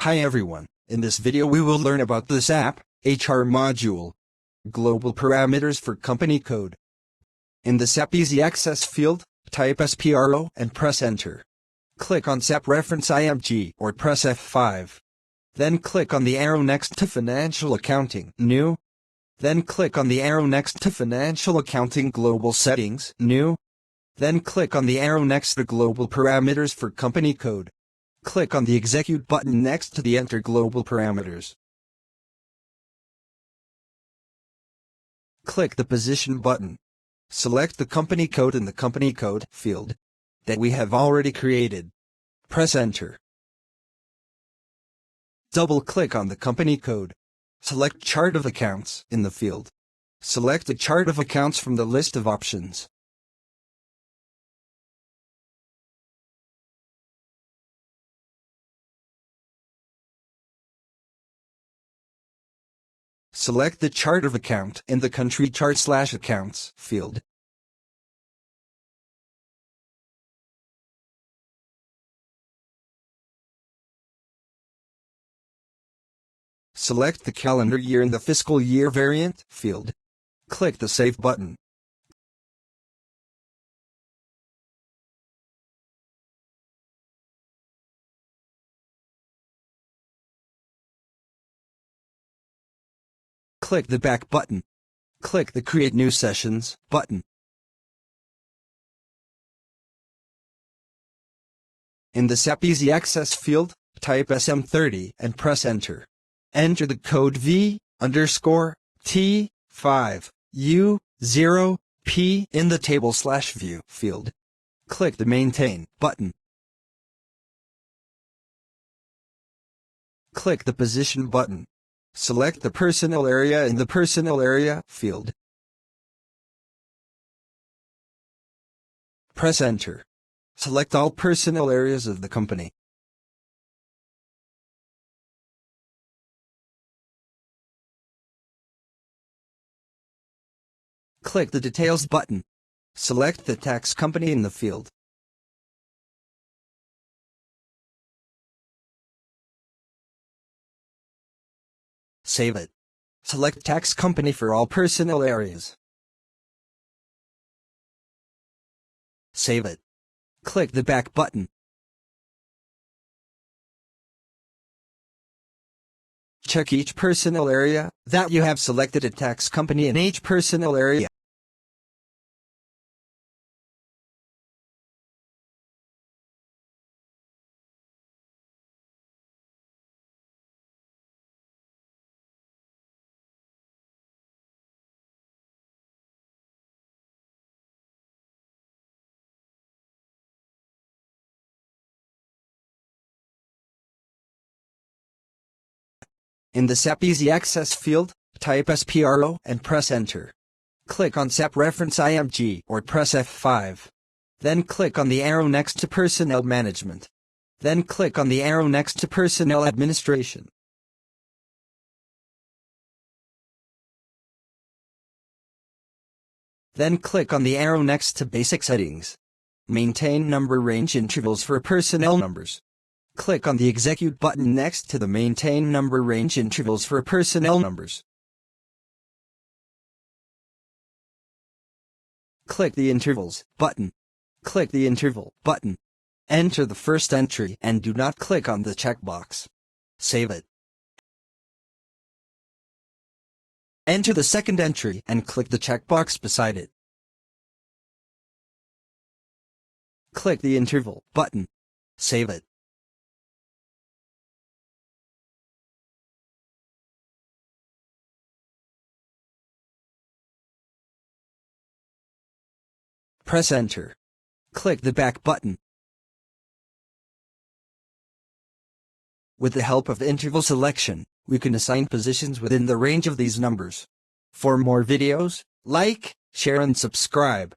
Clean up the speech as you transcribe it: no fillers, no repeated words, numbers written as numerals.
Hi everyone, in this video we will learn about the SAP HR module. Global parameters for company code. In the SAP Easy Access field, type SPRO and press Enter. Click on SAP Reference IMG or press F5. Then click on the arrow next to Financial Accounting, New. Then click on the arrow next to Financial Accounting Global Settings, New. Then click on the arrow next to Global Parameters for Company Code. Click on the Execute button next to the Enter Global Parameters. Click the Position button. Select the company code in the Company Code field that we have already created. Press Enter. Double-click on the company code. Select Chart of Accounts in the field. Select a chart of accounts from the list of options. Select the chart of account in the Country Chart/Accounts field. Select the calendar year in the Fiscal Year Variant field. Click the Save button. Click the Back button. Click the Create New Sessions button. In the SAP Easy Access field, type SM30 and press Enter. Enter the code V_T5U0P in the Table/View field. Click the Maintain button. Click the Position button. Select the Personnel area in the Personnel area field. Press Enter. Select all personnel areas of the company. Click the Details button. Select the tax company in the field. Save it. Select Tax Company for all personnel areas. Save it. Click the Back button. Check each personnel area that you have selected a tax company in each personnel area. In the SAP Easy Access field, type SPRO and press Enter. Click on SAP Reference IMG or press F5. Then click on the arrow next to Personnel Management. Then click on the arrow next to Personnel Administration. Then click on the arrow next to Basic Settings. Maintain number range intervals for personnel numbers. Click on the Execute button next to the Maintain number range intervals for personnel numbers. Click the Intervals button. Click the Interval button. Enter the first entry and do not click on the checkbox. Save it. Enter the second entry and click the checkbox beside it. Click the Interval button. Save it. Press Enter. Click the Back button. With the help of interval selection, we can assign positions within the range of these numbers. For more videos, like, share and subscribe.